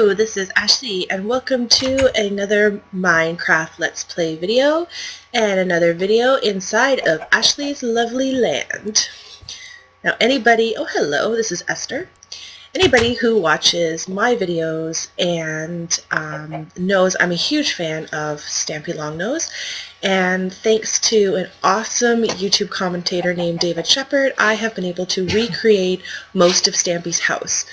Hello, this is Ashee, and welcome to another Minecraft Let's Play video, and another video inside of Ashley's lovely land. Now oh hello, this is Esther. Anybody who watches my videos and knows I'm a huge fan of Stampy Longnose, and thanks to an awesome YouTube commentator named David Shepherd, I have been able to recreate most of Stampy's house,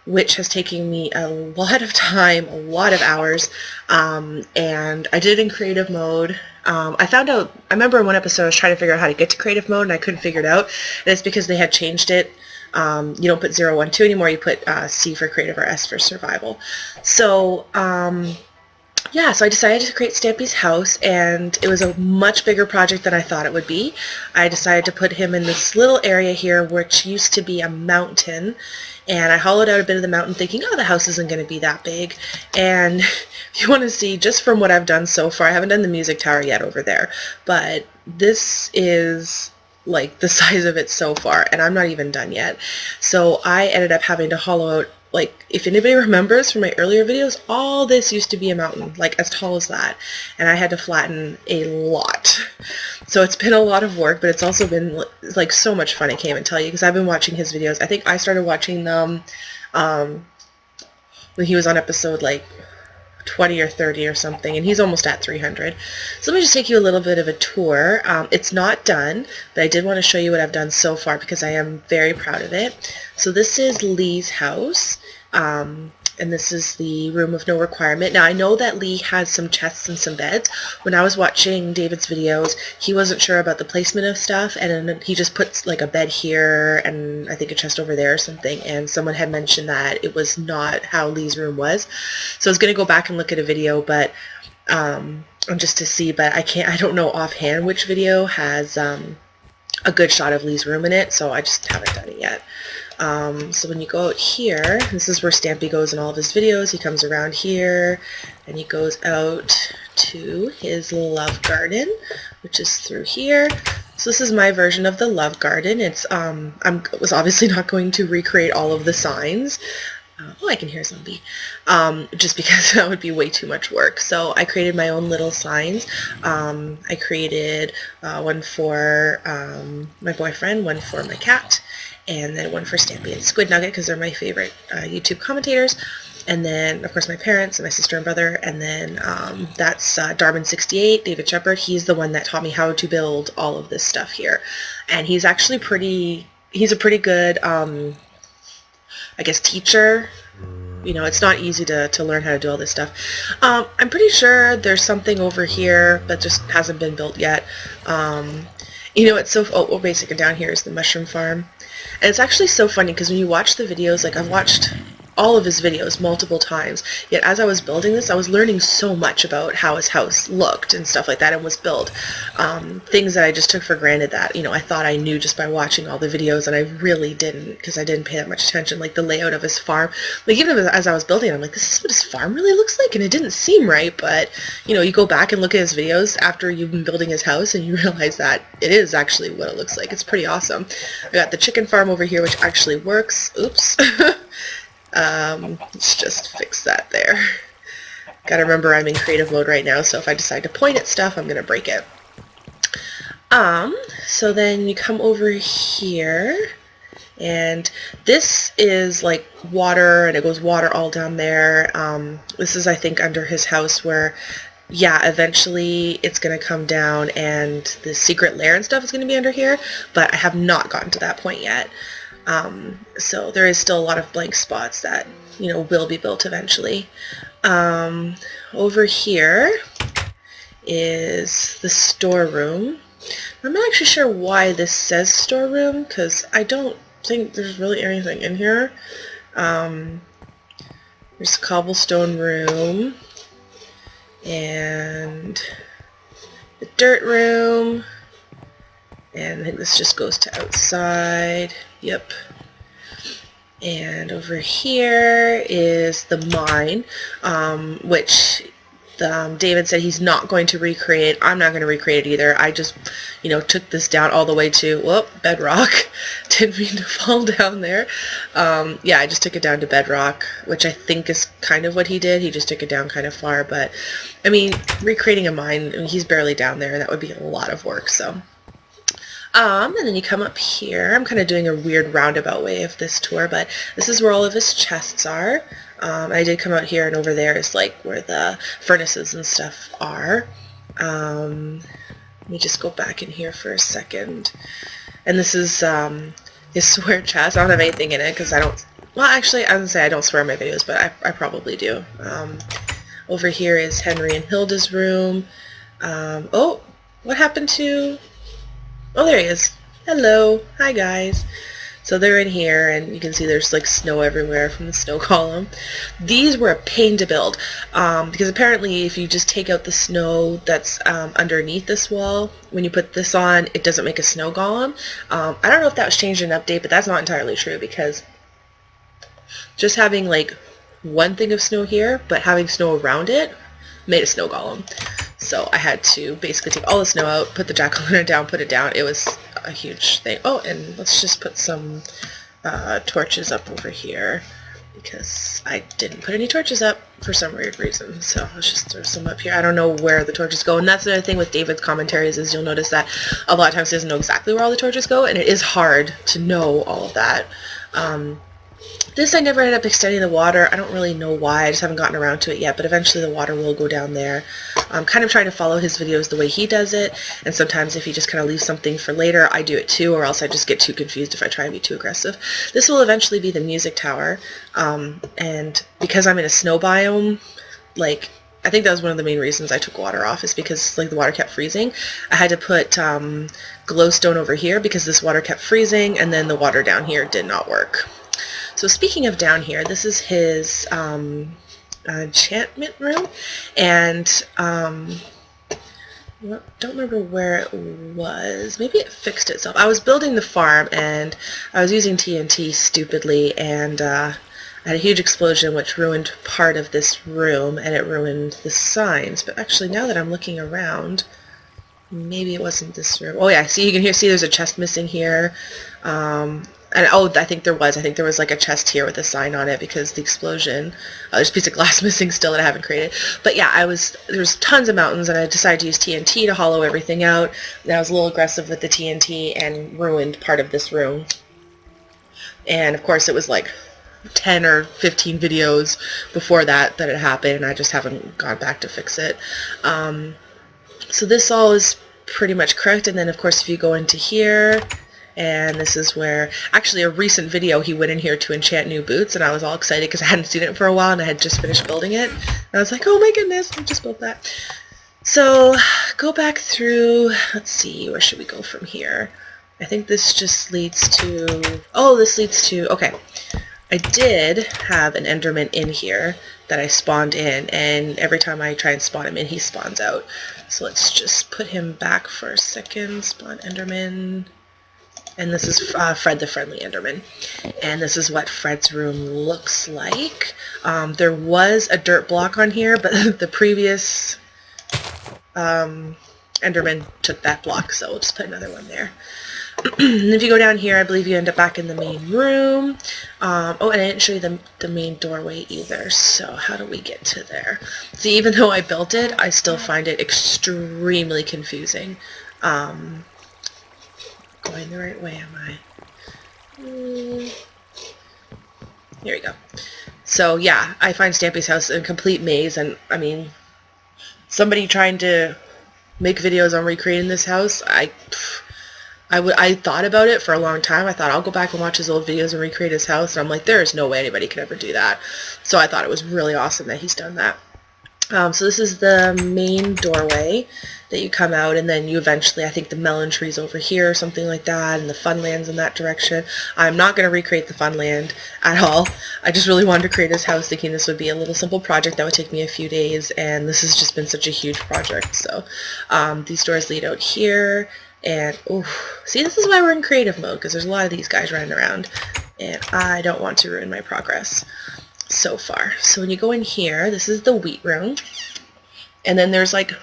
which has taken me a lot of time, a lot of hours, and I did it in creative mode. I remember in one episode I was trying to figure out how to get to creative mode and I couldn't figure it out, and it's because they had changed it. You don't put 0, 1, 2 anymore, you put C for creative or S for survival. So, yeah, so I decided to create Stampy's house, and it was a much bigger project than I thought it would be. I decided to put him in this little area here, which used to be a mountain, and I hollowed out a bit of the mountain thinking, oh, the house isn't going to be that big. And if you want to see, just from what I've done so far, I haven't done the music tower yet over there, but this is like the size of it so far, and I'm not even done yet. So I ended up having to hollow out, like, if anybody remembers from my earlier videos, all this used to be a mountain, like as tall as that, and I had to flatten a lot. So it's been a lot of work, but it's also been like so much fun. I can't even tell you, because I've been watching his videos. I think I started watching them when he was on episode like 20 or 30 or something, and he's almost at 300. So let me just take you a little bit of a tour. It's not done, but I did want to show you what I've done so far because I am very proud of it. So this is Lee's house, and this is the room of no requirement. Now I know that Lee has some chests and some beds. When I was watching David's videos, he wasn't sure about the placement of stuff, and then he just puts like a bed here and I think a chest over there or something, and someone had mentioned that it was not how Lee's room was. So I was going to go back and look at a video, but just to see, but I don't know offhand which video has a good shot of Lee's room in it, so I just haven't done it yet. So when you go out here, this is where Stampy goes in all of his videos. He comes around here and he goes out to his love garden, which is through here. So this is my version of the love garden. It's I was obviously not going to recreate all of the signs. Oh, I can hear zombie. Just because that would be way too much work. So I created my own little signs. I created one for my boyfriend, one for my cat, and then one for Stampy and Squid Nugget because they're my favorite YouTube commentators. And then, of course, my parents and my sister and brother. And then that's Darwin68, David Shepherd. He's the one that taught me how to build all of this stuff here. And he's actually he's a pretty good, I guess, teacher. You know, it's not easy to learn how to do all this stuff. I'm pretty sure there's something over here that just hasn't been built yet. You know, it's so, basically down here is the mushroom farm. And it's actually so funny because when you watch the videos, like I've watched all of his videos multiple times, yet as I was building this, I was learning so much about how his house looked and stuff like that and was built. Things that I just took for granted that, you know, I thought I knew just by watching all the videos, and I really didn't, because I didn't pay that much attention, like the layout of his farm. Like even as I was building it, I'm like, this is what his farm really looks like, and it didn't seem right, but, you know, you go back and look at his videos after you've been building his house, and you realize that it is actually what it looks like. It's pretty awesome. I got the chicken farm over here, which actually works. Oops. Let's just fix that there. Gotta remember I'm in creative mode right now, so if I decide to point at stuff, I'm gonna break it. So then you come over here, and this is like water, and it goes water all down there. This is, I think, under his house where, yeah, eventually it's going to come down and the secret lair and stuff is going to be under here, but I have not gotten to that point yet. So there is still a lot of blank spots that, you know, will be built eventually. Over here is the storeroom. I'm not actually sure why this says storeroom, because I don't think there's really anything in here. There's a cobblestone room and the dirt room, and I think this just goes to outside. Yep. And over here is the mine, which David said he's not going to recreate. I'm not going to recreate it either. I just, took this down all the way to, whoop, bedrock. Didn't mean to fall down there. Yeah, I just took it down to bedrock, which I think is kind of what he did. He just took it down kind of far, but, I mean, recreating a mine, he's barely down there, and that would be a lot of work, so. And then you come up here. I'm kind of doing a weird roundabout way of this tour, but this is where all of his chests are. I did come out here, and over there is like where the furnaces and stuff are. Let me just go back in here for a second. And this is his swear chest. I don't have anything in it because I don't... Well, actually, I would say I don't swear in my videos, but I probably do. Over here is Henry and Hilda's room. Oh, what happened to... Oh, there he is. Hello. Hi, guys. So they're in here, and you can see there's like snow everywhere from the snow column. These were a pain to build, because apparently if you just take out the snow that's underneath this wall, when you put this on, it doesn't make a snow golem. I don't know if that was changed in an update, but that's not entirely true, because just having like one thing of snow here, but having snow around it, made a snow golem. So I had to basically take all the snow out, put the jack-o'-lantern down, put it down. It was a huge thing. Oh, and let's just put some torches up over here, because I didn't put any torches up for some weird reason. So let's just throw some up here. I don't know where the torches go, and that's the other thing with David's commentaries is you'll notice that a lot of times he doesn't know exactly where all the torches go, and it is hard to know all of that. This I never ended up extending the water. I don't really know why. I just haven't gotten around to it yet, but eventually the water will go down there. I'm kind of trying to follow his videos the way he does it, and sometimes if he just kind of leaves something for later, I do it too, or else I just get too confused if I try and be too aggressive. This will eventually be the music tower, and because I'm in a snow biome, like, I think that was one of the main reasons I took water off, is because like the water kept freezing. I had to put glowstone over here because this water kept freezing, and then the water down here did not work. So speaking of down here, this is his enchantment room, and don't remember where it was. Maybe it fixed itself. I was building the farm, and I was using TNT stupidly, and I had a huge explosion which ruined part of this room, and it ruined the signs. But actually, now that I'm looking around, maybe it wasn't this room. Oh yeah, see, you can see there's a chest missing here. And oh, I think there was like a chest here with a sign on it because the explosion. There's a piece of glass missing still that I haven't created. But yeah, there's tons of mountains, and I decided to use TNT to hollow everything out. And I was a little aggressive with the TNT and ruined part of this room. And of course it was like 10 or 15 videos before that it happened, and I just haven't gone back to fix it. So this all is pretty much correct, and then of course if you go into here, and this is where, actually a recent video, he went in here to enchant new boots, and I was all excited because I hadn't seen it for a while, and I had just finished building it. And I was like, oh my goodness, I just built that. So, go back through, let's see, where should we go from here? I think this just leads to, oh, this leads to, okay. I did have an Enderman in here that I spawned in, and every time I try and spawn him in, he spawns out. So let's just put him back for a second, spawn Enderman. And this is Fred the Friendly Enderman. And this is what Fred's room looks like. There was a dirt block on here, but the previous Enderman took that block, so we'll just put another one there. And if you go down here, I believe you end up back in the main room. Oh, and I didn't show you the main doorway either, so how do we get to there? See, even though I built it, I still find it extremely confusing. Going the right way, am I? Here we go. So yeah, I find Stampy's house a complete maze, and I mean, somebody trying to make videos on recreating this house, I thought about it for a long time. I thought I'll go back and watch his old videos and recreate his house, and I'm like, there is no way anybody could ever do that. So I thought it was really awesome that he's done that. So this is the main doorway that you come out, and then you eventually, I think the melon tree's over here or something like that, and the Funland's in that direction. I'm not going to recreate the Funland at all. I just really wanted to create his house, thinking this would be a little simple project that would take me a few days, and this has just been such a huge project. So these doors lead out here, and oh, see, this is why we're in creative mode, because there's a lot of these guys running around, and I don't want to ruin my progress so far. So when you go in here, this is the wheat room. and then there's like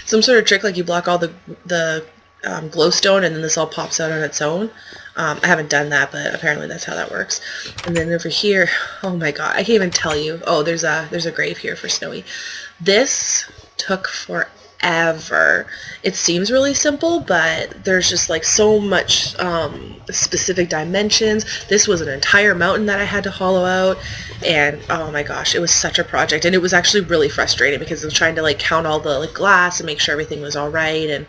some sort of trick, like you block all the glowstone, and then this all pops out on its own. I haven't done that, but apparently that's how that works. And then over here, oh my god, I can't even tell you. Oh, there's a grave here for Snowy. This took forever. It seems really simple, but there's just like so much specific dimensions. This was an entire mountain that I had to hollow out, and oh my gosh, it was such a project. And it was actually really frustrating because I was trying to like count all the like glass and make sure everything was all right. And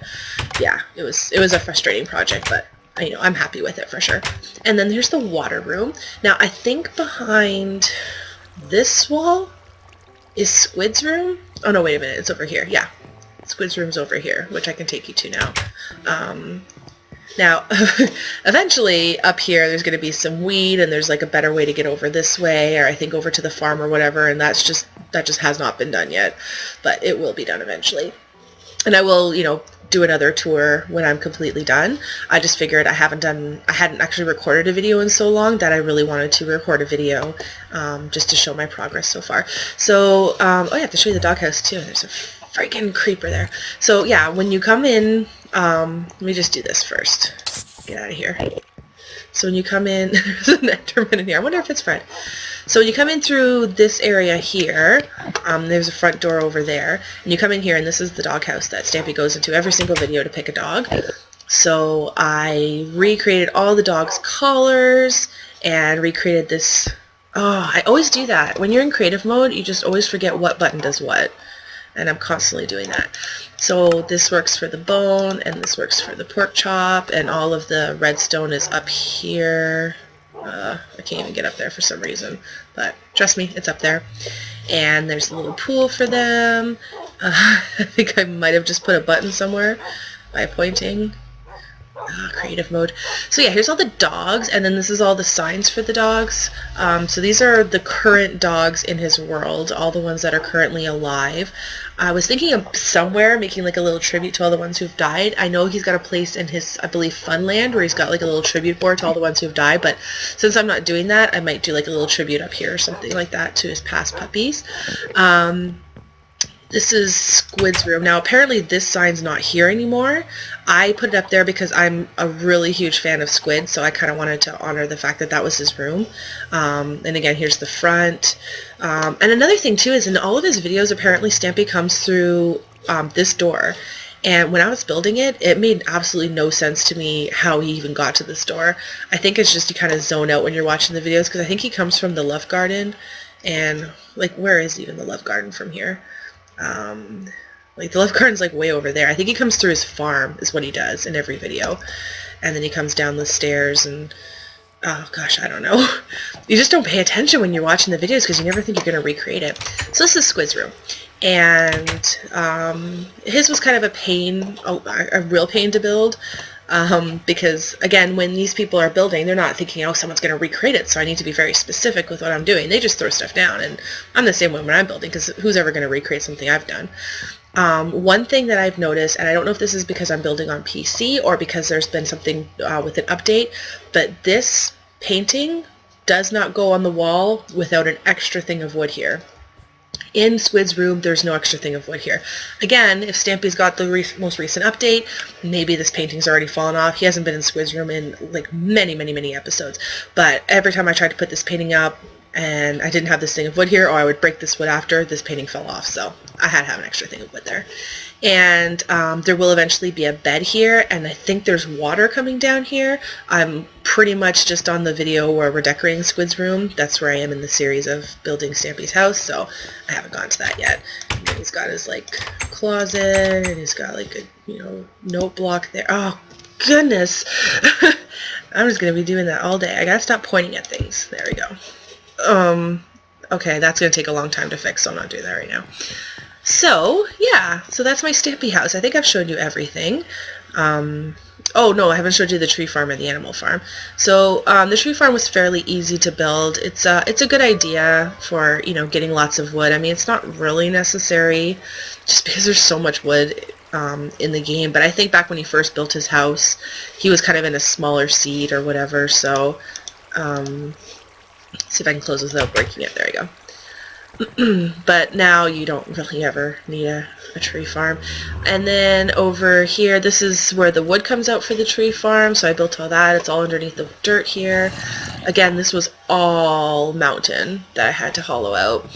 yeah, it was a frustrating project, but you know, I'm happy with it for sure. And then there's the water room. Now I think behind this wall is Squid's room. Oh no, wait a minute, it's over here. Yeah, Squid's room's over here, which I can take you to now. Now, eventually up here there's going to be some weed, and there's like a better way to get over this way, or I think over to the farm or whatever, and that just has not been done yet, but it will be done eventually. And I will, you know, do another tour when I'm completely done. I just figured I hadn't actually recorded a video in so long that I really wanted to record a video just to show my progress so far. So, oh, I have to show you the doghouse too. There's a freaking creeper there. So yeah, when you come in, let me just do this first. Get out of here. So when you come in, there's an Enderman in here. I wonder if it's Fred. So when you come in through this area here, there's a front door over there, and you come in here, and this is the doghouse that Stampy goes into every single video to pick a dog. So I recreated all the dog's collars and recreated this. Oh, I always do that. When you're in creative mode, you just always forget what button does what. And I'm constantly doing that. So this works for the bone, and this works for the pork chop, and all of the redstone is up here. I can't even get up there for some reason, but trust me, it's up there. And there's a little pool for them. I think I might have just put a button somewhere by pointing. Creative mode. So yeah, here's all the dogs, and then this is all the signs for the dogs. So these are the current dogs in his world, all the ones that are currently alive. I was thinking of somewhere making like a little tribute to all the ones who've died. I know he's got a place in his, I believe, Funland, where he's got like a little tribute board to all the ones who've died, but since I'm not doing that, I might do like a little tribute up here or something like that to his past puppies. This is Squid's room. Now apparently this sign's not here anymore. I put it up there because I'm a really huge fan of Squid, so I kind of wanted to honor the fact that that was his room. And again, here's the front. And another thing too is in all of his videos, apparently Stampy comes through this door. And when I was building it, it made absolutely no sense to me how he even got to this door. I think it's just you kind of zone out when you're watching the videos, because I think he comes from the Love Garden. And like, where is even the Love Garden from here? Like the Love Garden's like way over there. I think he comes through his farm is what he does in every video, and then he comes down the stairs, and oh gosh, I don't know. You just don't pay attention when you're watching the videos because you never think you're going to recreate it. So this is Squid's room, and his was kind of a pain, a real pain to build. Because again, when these people are building, they're not thinking, oh, someone's going to recreate it, so I need to be very specific with what I'm doing. They just throw stuff down, and I'm the same way when I'm building, because who's ever going to recreate something I've done? One thing that I've noticed, and I don't know if this is because I'm building on PC or because there's been something with an update, but this painting does not go on the wall without an extra thing of wood here. In Squid's room, there's no extra thing of wood here. Again, if Stampy's got the most recent update, maybe this painting's already fallen off. He hasn't been in Squid's room in like many episodes. But every time I tried to put this painting up and I didn't have this thing of wood here, or I would break this wood after, this painting fell off. So I had to have an extra thing of wood there. And there will eventually be a bed here, and I think there's water coming down here. I'm pretty much just on the video where we're decorating Squid's room. That's where I am in the series of building Stampy's house, so I haven't gone to that yet. And he's got his like closet, and he's got like a, you know, note block there. Oh goodness. I'm just gonna be doing that all day. I gotta stop pointing at things. There we go. Okay, that's gonna take a long time to fix, so I'm not doing that right now. So, yeah, so that's my Stampy house. I think I've showed you everything. Oh, no, I haven't showed you the tree farm or the animal farm. So, the tree farm was fairly easy to build. It's a good idea for, you know, getting lots of wood. I mean, it's not really necessary just because there's so much wood in the game. But I think back when he first built his house, he was kind of in a smaller seed or whatever. So, let's see if I can close this without breaking it. There we go. But now you don't really ever need a tree farm. And then over here, this is where the wood comes out for the tree farm, so I built all that. It's all underneath the dirt here. Again, this was all mountain that I had to hollow out.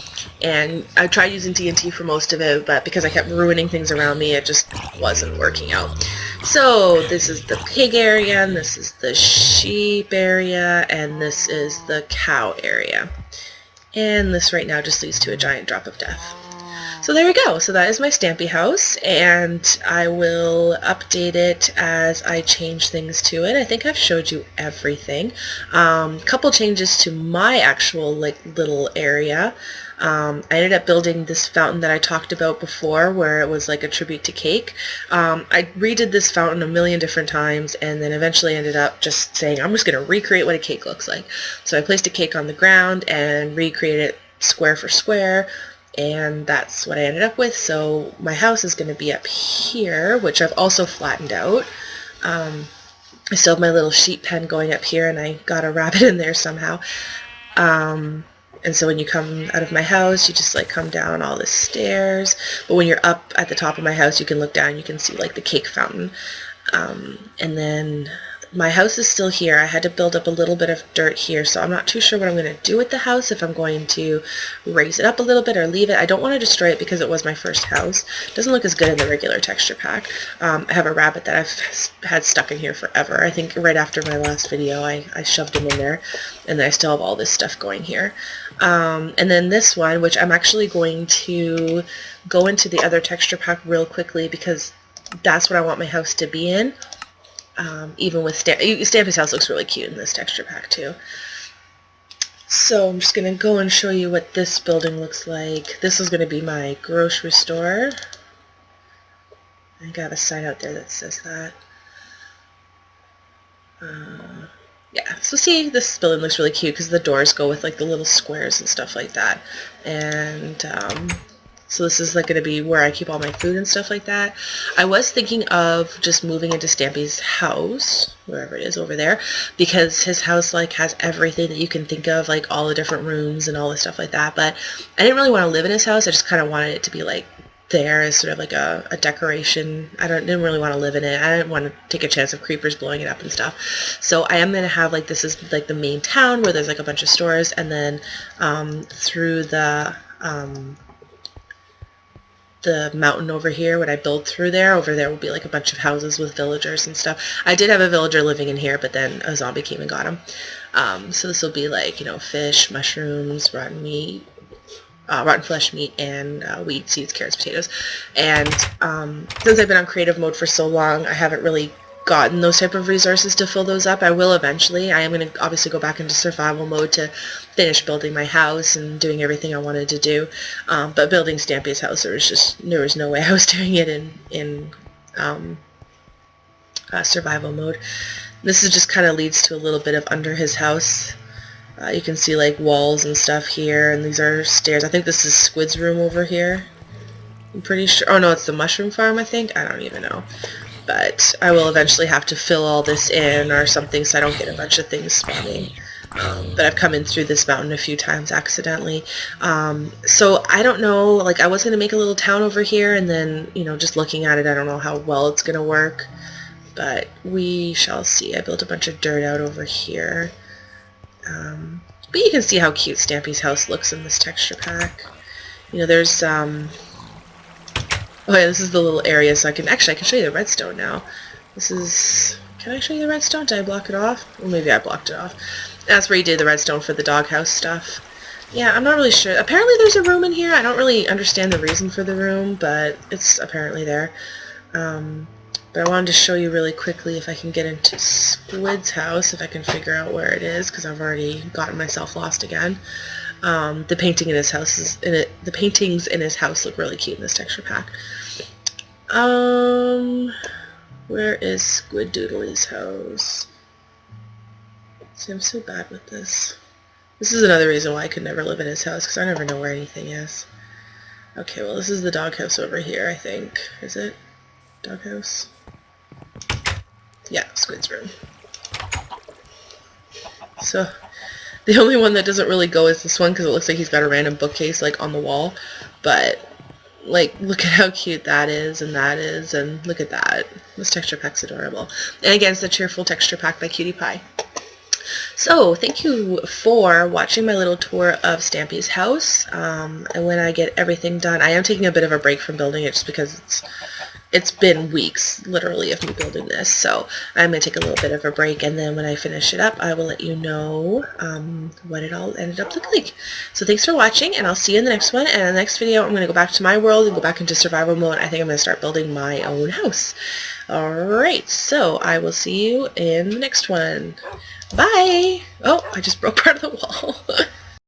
And I tried using TNT for most of it, but because I kept ruining things around me, it just wasn't working out. So this is the pig area, and this is the sheep area, and this is the cow area. And this right now just leads to a giant drop of death. So there we go. So that is my Stampy house, and I will update it as I change things to it. I think I've showed you everything. Couple changes to my actual little area. I ended up building this fountain that I talked about before, where it was like a tribute to cake. I redid this fountain a million different times, and then eventually ended up just saying, I'm just going to recreate what a cake looks like. So I placed a cake on the ground and recreated it square for square, and that's what I ended up with. So my house is going to be up here, which I've also flattened out. I still have my little sheep pen going up here, and I got a rabbit in there somehow. And so when you come out of my house, you just come down all the stairs. But when you're up at the top of my house, you can look down, you can see the cake fountain. And then my house is still here. I had to build up a little bit of dirt here, so I'm not too sure what I'm going to do with the house, if I'm going to raise it up a little bit or leave it. I don't want to destroy it because it was my first house. It doesn't look as good in the regular texture pack. I have a rabbit that I've had stuck in here forever. I think right after my last video I shoved him in there, and then I still have all this stuff going here. And then this one, which I'm actually going to go into the other texture pack real quickly because that's what I want my house to be in. Even with Stampy's house looks really cute in this texture pack too. So I'm just going to go and show you what this building looks like. This is going to be my grocery store. I think I have a sign out there that says that. Yeah, so see, this building looks really cute because the doors go with the little squares and stuff like that. And so this is going to be where I keep all my food and stuff like that. I was thinking of just moving into Stampy's house, wherever it is over there, because his house has everything that you can think of, all the different rooms and all the stuff like that. But I didn't really want to live in his house. I just kind of wanted it to be there as sort of a decoration. Didn't really want to live in it. I didn't want to take a chance of creepers blowing it up and stuff. So I am going to have this is the main town where there's a bunch of stores, and then through the mountain over here, when I build through there, over there will be a bunch of houses with villagers and stuff. I did have a villager living in here, but then a zombie came and got him. So this will be fish, mushrooms, rotten meat, rotten flesh, meat, and wheat, seeds, carrots, potatoes. And since I've been on creative mode for so long, I haven't really gotten those type of resources to fill those up. I will eventually. I am going to obviously go back into survival mode to finish building my house and doing everything I wanted to do. But building Stampy's house, there was no way I was doing it in survival mode. This is just kind of leads to a little bit of under his house. You can see walls and stuff here, and these are stairs. I think this is Squid's room over here. I'm pretty sure. Oh no, it's the mushroom farm, I think. I don't even know. But I will eventually have to fill all this in or something so I don't get a bunch of things spawning. But I've come in through this mountain a few times accidentally. So I don't know, I was going to make a little town over here, and then, just looking at it, I don't know how well it's going to work. But we shall see. I built a bunch of dirt out over here. But you can see how cute Stampy's house looks in this texture pack. There's, oh yeah, this is the little area, so I can show you the redstone now. Can I show you the redstone? Did I block it off? Well, maybe I blocked it off. That's where you did the redstone for the doghouse stuff. Yeah, I'm not really sure. Apparently there's a room in here. I don't really understand the reason for the room, but it's apparently there. But I wanted to show you really quickly if I can get into Squid's house, if I can figure out where it is, because I've already gotten myself lost again. The painting in his house the paintings in his house look really cute in this texture pack. Where is Squid Doodly's house? See, I'm so bad with this. This is another reason why I could never live in his house, because I never know where anything is. Okay, well this is the doghouse over here, I think. Is it? Doghouse? Yeah, Squid's room. So, The only one that doesn't really go is this one because it looks like he's got a random bookcase like on the wall. But like, look at how cute that is, and look at that. This texture pack's adorable. And again, it's the Cheerful Texture Pack by Cutie Pie. So, thank you for watching my little tour of Stampy's house. And when I get everything done, I am taking a bit of a break from building it just because it's been weeks, literally, of me building this. So I'm going to take a little bit of a break, and then when I finish it up, I will let you know what it all ended up looking like. So thanks for watching, and I'll see you in the next one. And in the next video, I'm going to go back to my world and go back into survival mode. I think I'm going to start building my own house. Alright, so I will see you in the next one. Bye! Oh, I just broke part of the wall.